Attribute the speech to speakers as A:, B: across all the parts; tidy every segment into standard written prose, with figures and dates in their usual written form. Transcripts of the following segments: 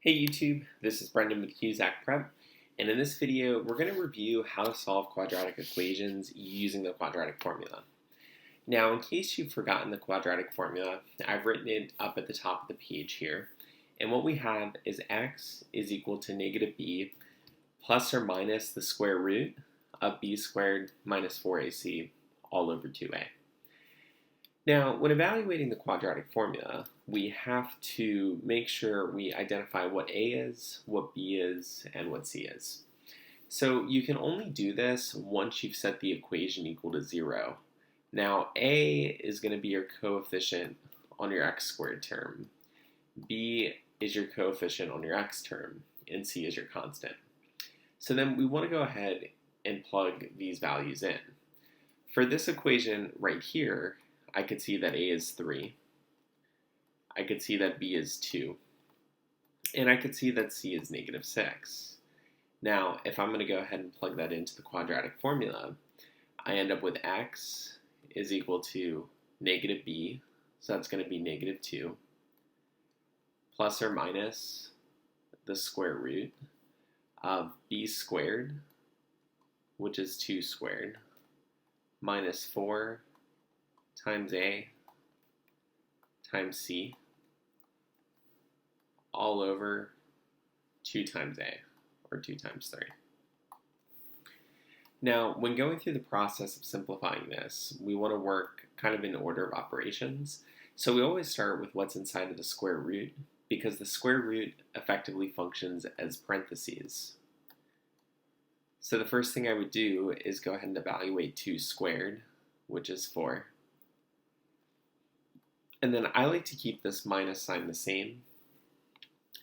A: Hey YouTube, this is Brendan with Cusack Prep, and in this video we're going to review how to solve quadratic equations using the quadratic formula. Now, in case you've forgotten the quadratic formula, I've written it up at the top of the page here, and what we have is x is equal to negative b plus or minus the square root of b squared minus 4ac all over 2a. Now, when evaluating the quadratic formula, we have to make sure we identify what a is, what b is, and what c is. So you can only do this once you've set the equation equal to 0. Now, a is going to be your coefficient on your x squared term, b is your coefficient on your x term, and c is your constant. So then we want to go ahead and plug these values in. For this equation right here, I could see that a is 3, I could see that b is 2, and I could see that c is negative 6. Now, if I'm going to go ahead and plug that into the quadratic formula, I end up with x is equal to negative b, so that's going to be negative 2, plus or minus the square root of b squared, which is 2 squared, minus 4 times a times c all over 2 times a, or 2 times 3. Now, when going through the process of simplifying this, we want to work kind of in order of operations. So we always start with what's inside of the square root, because the square root effectively functions as parentheses. So the first thing I would do is go ahead and evaluate 2 squared, which is 4. And then I like to keep this minus sign the same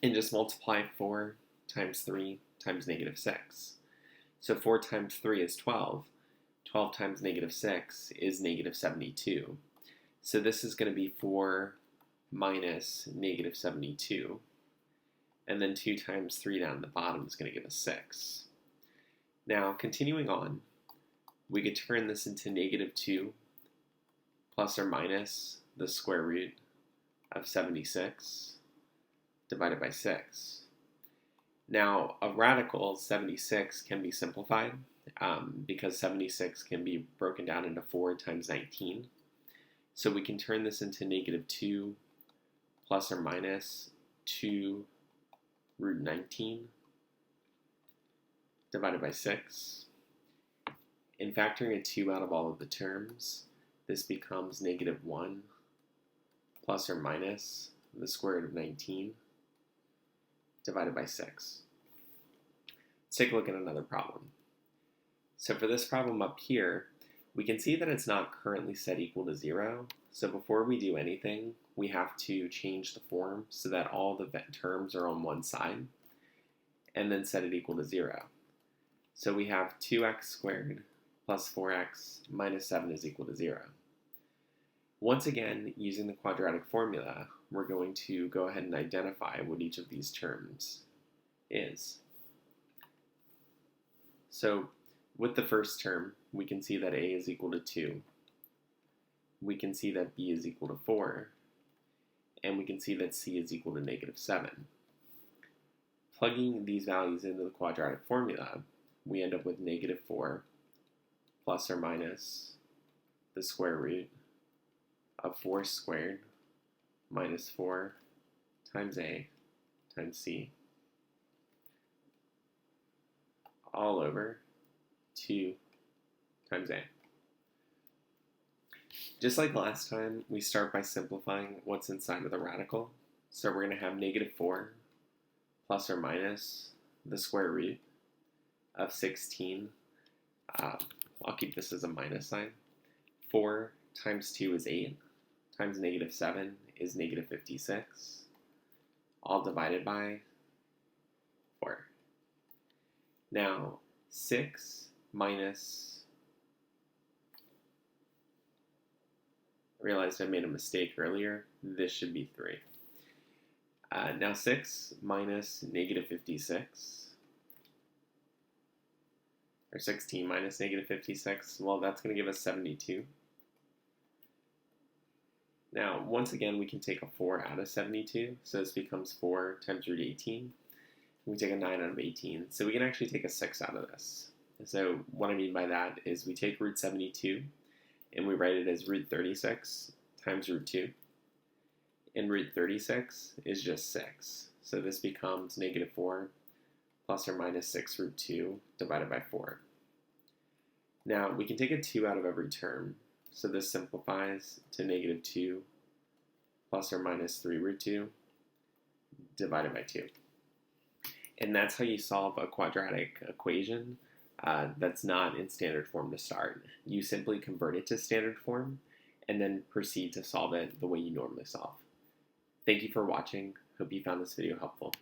A: and just multiply 4 times 3 times negative 6. So 4 times 3 is 12. 12 times negative 6 is negative 72. So this is going to be 4 minus negative 72. And then 2 times 3 down at the bottom is going to give us 6. Now, continuing on, we could turn this into negative 2 plus or minus the square root of 76 divided by 6. Now, a radical 76 can be simplified because 76 can be broken down into 4 times 19. So we can turn this into negative 2 plus or minus 2 root 19 divided by 6. In factoring a 2 out of all of the terms, this becomes negative 1 plus or minus the square root of 19 divided by 6. Let's take a look at another problem. So for this problem up here, we can see that it's not currently set equal to 0. So before we do anything, we have to change the form so that all the terms are on one side, and then set it equal to 0. So we have 2x squared plus 4x minus 7 is equal to 0. Once again, using the quadratic formula, we're going to go ahead and identify what each of these terms is. So with the first term, we can see that a is equal to 2. We can see that b is equal to 4. And we can see that c is equal to negative 7. Plugging these values into the quadratic formula, we end up with negative 4 plus or minus the square root of 4 squared minus 4 times a times c all over 2 times a. Just like last time, we start by simplifying what's inside of the radical. So we're going to have negative 4 plus or minus the square root of 16. I'll keep this as a minus sign. 4 times 2 is 8. Times negative 7 is negative 56, all divided by 4. Now, 6 minus, I realized I made a mistake earlier, this should be 3. Now 6 minus negative 56, or 16 minus negative 56, well, that's going to give us 72. Now, once again, we can take a 4 out of 72, so this becomes 4 times root 18. We take a 9 out of 18, so we can actually take a 6 out of this. So what I mean by that is we take root 72, and we write it as root 36 times root 2. And root 36 is just 6. So this becomes negative 4 plus or minus 6 root 2 divided by 4. Now, we can take a 2 out of every term. So this simplifies to negative 2 plus or minus 3 root 2 divided by 2. And that's how you solve a quadratic equation that's not in standard form to start. You simply convert it to standard form and then proceed to solve it the way you normally solve. Thank you for watching. Hope you found this video helpful.